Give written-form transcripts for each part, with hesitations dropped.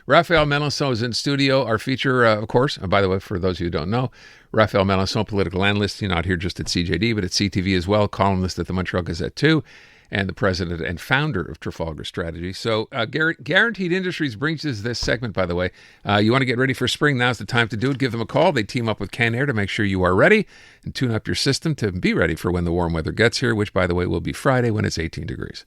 Raphaël Melançon is in studio. Our feature, of course, and by the way, for those of you who don't know, Raphaël Melançon, political analyst, not here just at CJAD, but at CTV as well, columnist at the Montreal Gazette too, and the president and founder of Trafalgar Strategies. So Guaranteed Industries brings us this segment, by the way. You want to get ready for spring, now's the time to do it. Give them a call. They team up with Canair to make sure you are ready and tune up your system to be ready for when the warm weather gets here, which, by the way, will be Friday when it's 18 degrees.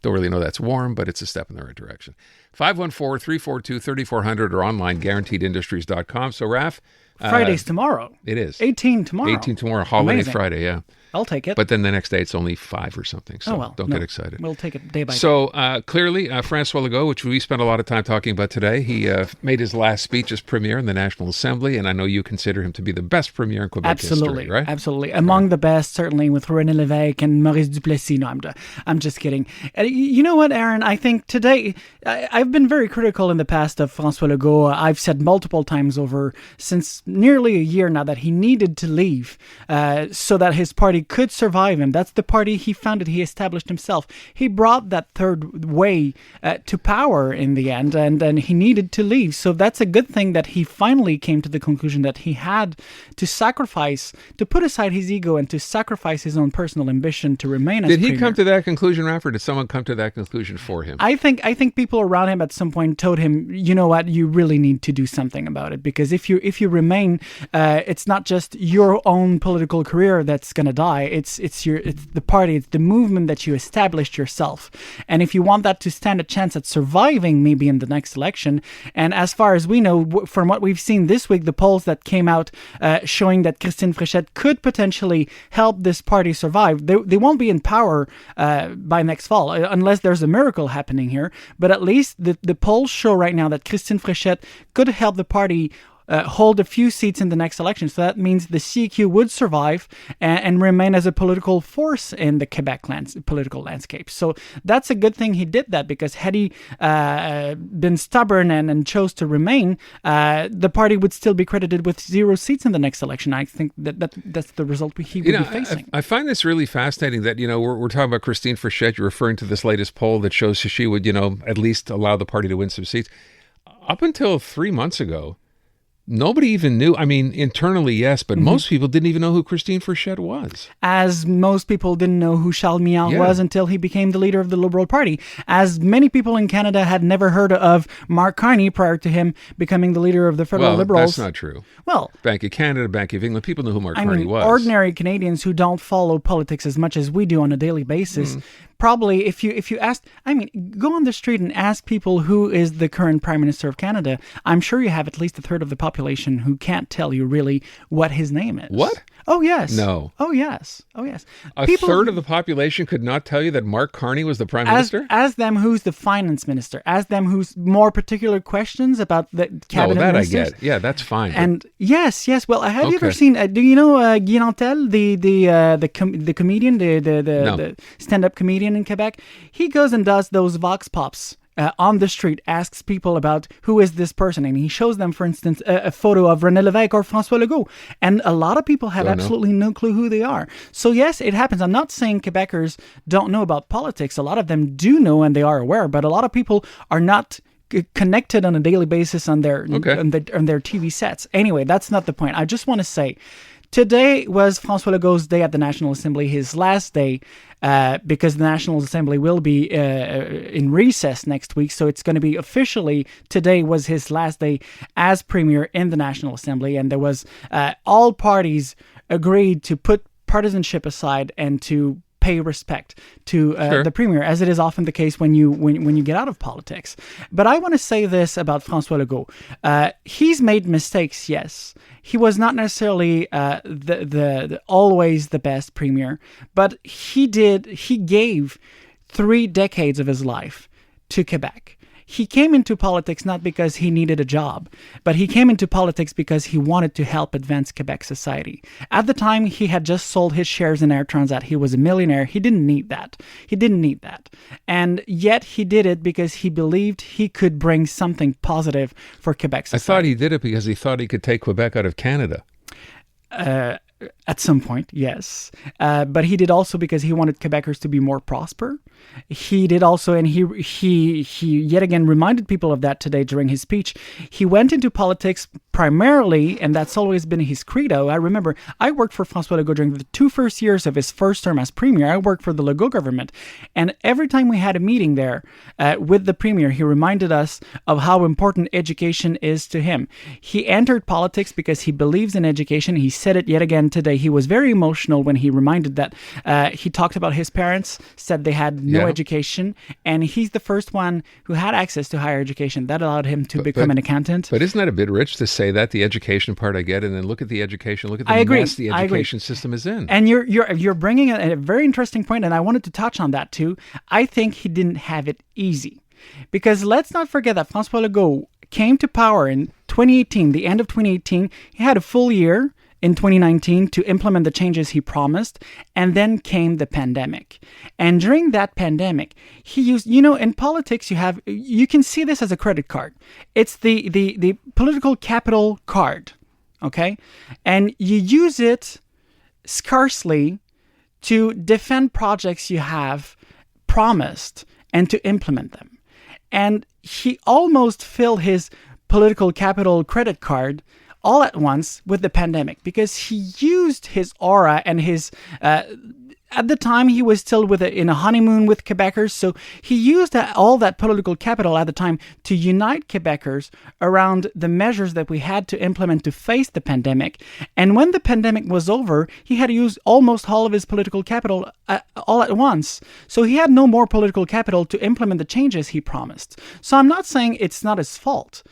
Don't really know that's warm, but it's a step in the right direction. 514-342-3400 or online, guaranteedindustries.com. So, Raph. Friday's tomorrow. It is. 18 tomorrow. 18 tomorrow, holiday Amazing. Friday, yeah. I'll take it. But then the next day it's only 5 or something, so don't get excited. We'll take it day by day. So clearly, François Legault, which we spent a lot of time talking about today, he made his last speech as premier in the National Assembly, and I know you consider him to be the best premier in Quebec history, right? Absolutely. Among the best, certainly, with René Lévesque and Maurice Duplessis. No, I'm just kidding. You know what, Aaron? I think today, I've been very critical in the past of François Legault. I've said multiple times over, since nearly a year now, that he needed to leave so that his party could survive him. That's the party he founded. He established himself. He brought that third way to power in the end, and he needed to leave. So that's a good thing that he finally came to the conclusion that he had to sacrifice, to put aside his ego and to sacrifice his own personal ambition to remain as premier. Did he come to that conclusion, Raph, or did someone come to that conclusion for him? I think people around him at some point told him, you know what, you really need to do something about it, because if you remain, it's not just your own political career that's going to die. It's the party, it's the movement that you established yourself. And if you want that to stand a chance at surviving maybe in the next election, and as far as we know, from what we've seen this week, the polls that came out showing that Christine Fréchette could potentially help this party survive. They won't be in power by next fall, unless there's a miracle happening here. But at least the polls show right now that Christine Fréchette could help the party hold a few seats in the next election. So that means the CAQ would survive and remain as a political force in the Quebec political landscape. So that's a good thing he did that, because had he been stubborn and chose to remain, the party would still be credited with 0 seats in the next election. I think that's the result he would be facing. I find this really fascinating that, we're talking about Christine Fréchette. You're referring to this latest poll that shows she would, at least allow the party to win some seats. Up until 3 months ago, nobody even knew. I mean, internally, yes, but most people didn't even know who Christine Fréchette was. As most people didn't know who Charles Miard was until he became the leader of the Liberal Party. As many people in Canada had never heard of Mark Carney prior to him becoming the leader of the Federal Liberals. That's not true. Well, Bank of Canada, Bank of England, people knew who Mark Carney was. Ordinary Canadians who don't follow politics as much as we do on a daily basis, probably if you ask, go on the street and ask people who is the current Prime Minister of Canada, I'm sure you have at least a third of the population who can't tell you really what his name is. What? Oh, yes. No. Oh, yes. Oh, yes. A third of the population could not tell you that Mark Carney was the Prime Minister? Ask them who's the Finance Minister. Ask them who's more particular questions about the cabinet ministers. I get. Yeah, that's fine. And yes. Well, have you ever seen, do you know Guy Nantel, the comedian, the stand-up comedian in Quebec? He goes and does those vox pops. On the street, asks people about who is this person, and he shows them, for instance, a photo of René Lévesque or François Legault, and a lot of people have absolutely no clue who they are. So yes, it happens. I'm not saying Quebecers don't know about politics. A lot of them do know and they are aware, but a lot of people are not connected on a daily basis on their TV sets. Anyway, that's not the point. I just want to say, today was François Legault's day at the National Assembly, his last day, because the National Assembly will be in recess next week. So it's going to be officially, today was his last day as Premier in the National Assembly. And there was, all parties agreed to put partisanship aside and to pay respect to the Premier, as it is often the case when you get out of politics. But I want to say this about François Legault. He's made mistakes, yes. He was not necessarily the always the best Premier, but he gave 3 decades of his life to Quebec. He came into politics not because he needed a job, but he came into politics because he wanted to help advance Quebec society. At the time, he had just sold his shares in Air Transat. He was a millionaire. He didn't need that. And yet he did it because he believed he could bring something positive for Quebec society. I thought he did it because he thought he could take Quebec out of Canada. At some point, yes. But he did also because he wanted Quebecers to be more prosper. He did also, and he yet again reminded people of that today during his speech. He went into politics primarily, and that's always been his credo. I remember I worked for François Legault during the 2 first years of his first term as premier. I worked for the Legault government. And every time we had a meeting there with the premier, he reminded us of how important education is to him. He entered politics because he believes in education. He said it yet again today. He was very emotional when he reminded that he talked about his parents, said they had no education, and he's the first one who had access to higher education. That allowed him to become an accountant. But isn't that a bit rich to say that? The education part I get, and then look at the education, look at the mess the education system is in. And you're bringing a very interesting point, and I wanted to touch on that too. I think he didn't have it easy. Because let's not forget that François Legault came to power in 2018, the end of 2018. He had a full year in 2019 to implement the changes he promised, and then came the pandemic. And during that pandemic, he used, in politics you can see this as a credit card. It's the political capital card, okay? And you use it scarcely to defend projects you have promised and to implement them. And he almost filled his political capital credit card all at once with the pandemic because he used his aura and his at the time he was still in a honeymoon with Quebecers, so he used all that political capital at the time to unite Quebecers around the measures that we had to implement to face the pandemic. And when the pandemic was over, he had used almost all of his political capital all at once. So he had no more political capital to implement the changes he promised. So I'm not saying it's not his fault.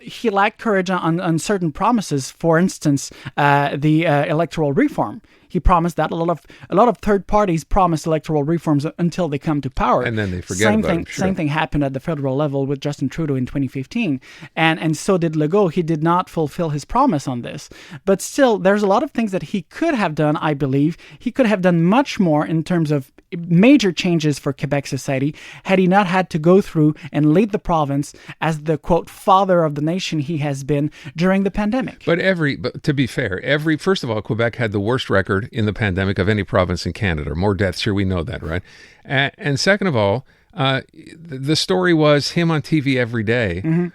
He lacked courage on certain promises. For instance, the electoral reform. He promised that. A lot of third parties promise electoral reforms until they come to power. And then they forget about it. Same thing happened at the federal level with Justin Trudeau in 2015. And so did Legault. He did not fulfill his promise on this. But still, there's a lot of things that he could have done, I believe. He could have done much more in terms of major changes for Quebec society had he not had to go through and lead the province as the, quote, father of the nation he has been during the pandemic. But to be fair, first of all, Quebec had the worst record in the pandemic of any province in Canada. More deaths here, we know that, right? And second of all, the story was him on TV every day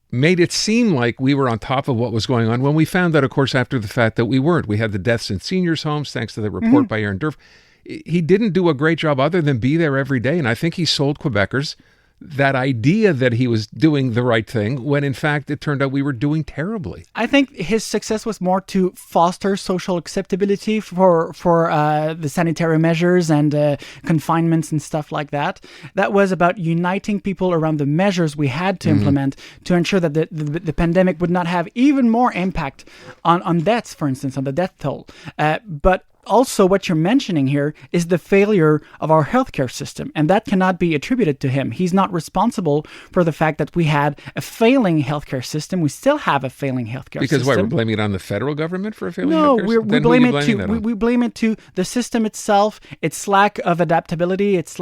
made it seem like we were on top of what was going on when we found out, of course, after the fact that we weren't. We had the deaths in seniors' homes, thanks to the report by Aaron Durf. He didn't do a great job other than be there every day. And I think he sold Quebecers that idea that he was doing the right thing when in fact it turned out we were doing terribly. I think his success was more to foster social acceptability for the sanitary measures and confinements and stuff like that. That was about uniting people around the measures we had to implement to ensure that the pandemic would not have even more impact on deaths, for instance, on the death toll. But also, what you're mentioning here is the failure of our healthcare system, and that cannot be attributed to him. He's not responsible for the fact that we had a failing healthcare system. We still have a failing healthcare system. Because what, we're blaming it on the federal government for a failing healthcare system? No, we blame it to the system itself, its lack of adaptability, its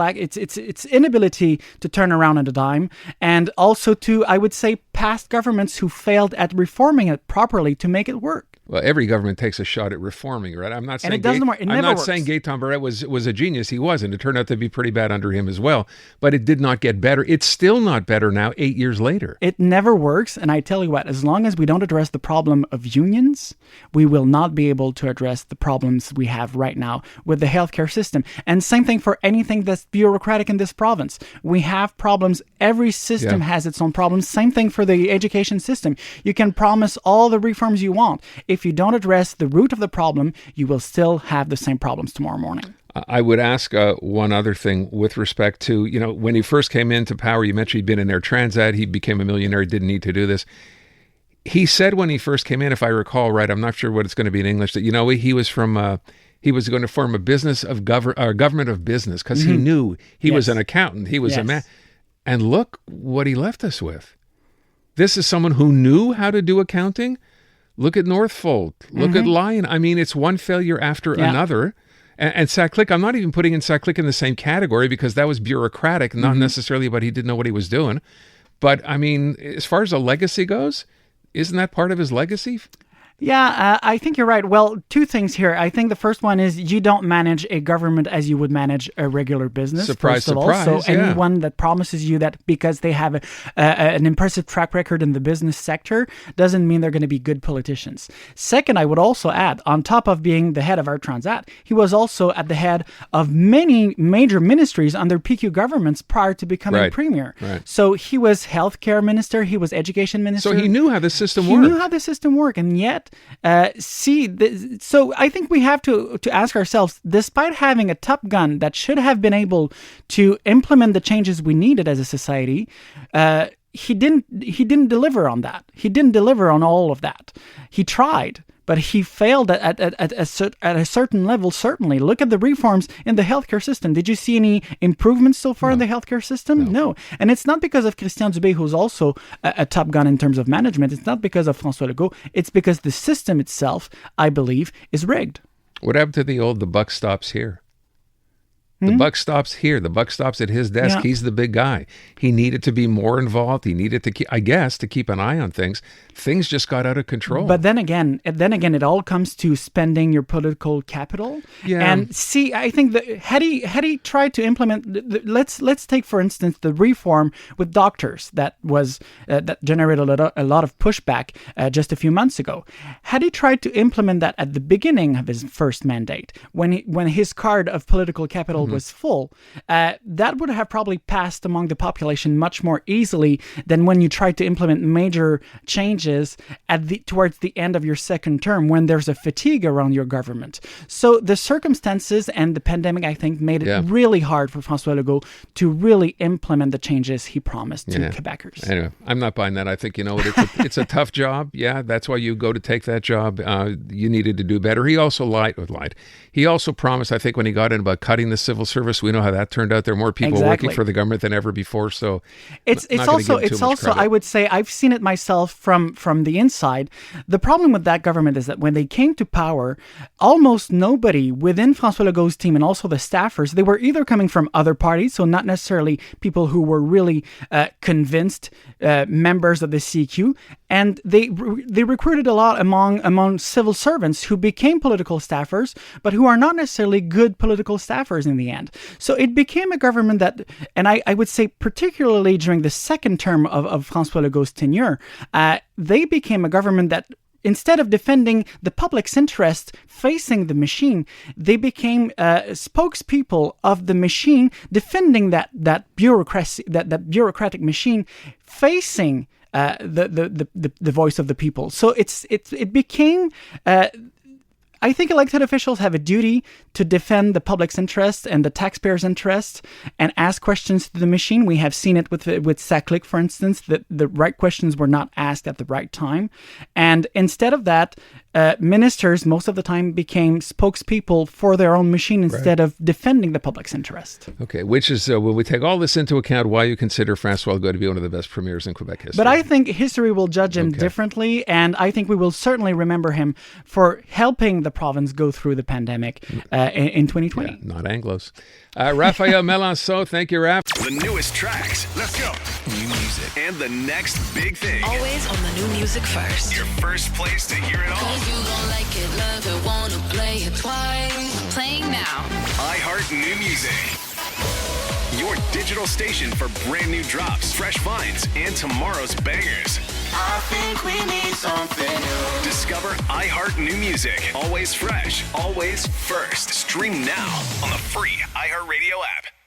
inability to turn around on a dime, and also to, I would say, past governments who failed at reforming it properly to make it work. Well, every government takes a shot at reforming, right? I'm not saying saying Gaetan Barrette was a genius. He wasn't. It turned out to be pretty bad under him as well. But it did not get better. It's still not better now, 8 years later. It never works. And I tell you what, as long as we don't address the problem of unions, we will not be able to address the problems we have right now with the healthcare system. And same thing for anything that's bureaucratic in this province. We have problems. Every system has its own problems. Same thing for the education system. You can promise all the reforms you want. If you don't address the root of the problem, you will still have the same problems tomorrow morning. I would ask one other thing with respect to, when he first came into power, you mentioned he'd been in Air Transat. He became a millionaire. He didn't need to do this. He said when he first came in, if I recall right, I'm not sure what it's going to be in English, that, he was from... he was going to form a business of government of business because he knew he was an accountant. He was a man. And look what he left us with. This is someone who knew how to do accounting. Look at Northfold. Look at Lion. I mean, it's one failure after another. And SACLIC, I'm not even putting in SACLIC in the same category because that was bureaucratic, not necessarily, but he didn't know what he was doing. But, I mean, as far as a legacy goes, isn't that part of his legacy? Yeah, I think you're right. Well, two things here. I think the first one is you don't manage a government as you would manage a regular business. Surprise, first of all. surprise. So anyone that promises you that because they have an impressive track record in the business sector doesn't mean they're going to be good politicians. Second, I would also add, on top of being the head of our Transat, he was also at the head of many major ministries under PQ governments prior to becoming premier. Right. So he was healthcare minister, he was education minister. So he knew how the system worked. He knew how the system worked, and yet, so I think we have to ask ourselves, despite having a Top Gun that should have been able to implement the changes we needed as a society, he didn't deliver on that. He didn't deliver on all of that. He tried, but he failed at a certain level, certainly. Look at the reforms in the healthcare system. Did you see any improvements so far in the healthcare system? No. And it's not because of Christian Dubé, who's also a top gun in terms of management. It's not because of François Legault. It's because the system itself, I believe, is rigged. What happened to the buck stops here? The buck stops here. The buck stops at his desk. Yeah. He's the big guy. He needed to be more involved. He needed to keep an eye on things. Things just got out of control. But then again, it all comes to spending your political capital. Yeah. And see, I think that had he tried to implement, let's take for instance the reform with doctors that was that generated a lot of pushback just a few months ago. Had he tried to implement that at the beginning of his first mandate, when his card of political capital was full, that would have probably passed among the population much more easily than when you try to implement major changes towards the end of your second term, when there's a fatigue around your government. So the circumstances and the pandemic, I think, made it really hard for François Legault to really implement the changes he promised to Quebecers. Anyway, I'm not buying that. I think, it's a tough job. Yeah, that's why you go to take that job. You needed to do better. He also lied. He also promised, I think, when he got in about cutting the civil service. We know how that turned out. There are more people working for the government than ever before. So it's also I would say, I've seen it myself from the inside. The problem with that government is that when they came to power, almost nobody within François Legault's team and also the staffers, they were either coming from other parties, so not necessarily people who were really convinced members of the CQ, and they recruited a lot among civil servants who became political staffers, but who are not necessarily good political staffers in the end. So it became a government that, and I would say particularly during the second term of François Legault's tenure, they became a government that, instead of defending the public's interest facing the machine, they became spokespeople of the machine, defending that bureaucracy, that bureaucratic machine facing the voice of the people. So it became. I think elected officials have a duty to defend the public's interest and the taxpayers' interest and ask questions to the machine. We have seen it with CAQ, for instance, that the right questions were not asked at the right time. And instead of that, ministers most of the time became spokespeople for their own machine instead of defending the public's interest. Okay, which is, will we take all this into account, why you consider François Legault to be one of the best premiers in Quebec history? But I think history will judge him differently, and I think we will certainly remember him for helping the province go through the pandemic in 2020. Yeah, not Anglos. Raphaël Melançon, thank you, Raph. The newest tracks. Let's go. New music. And the next big thing. Always on the new music first. Your first place to hear it all. Cause you gon' like it, love it, wanna play it twice. Playing now. iHeart New Music. Your digital station for brand new drops, fresh finds, and tomorrow's bangers. I think we need something new. Discover iHeart New Music. Always fresh, always first. Stream now on the free iHeartRadio app.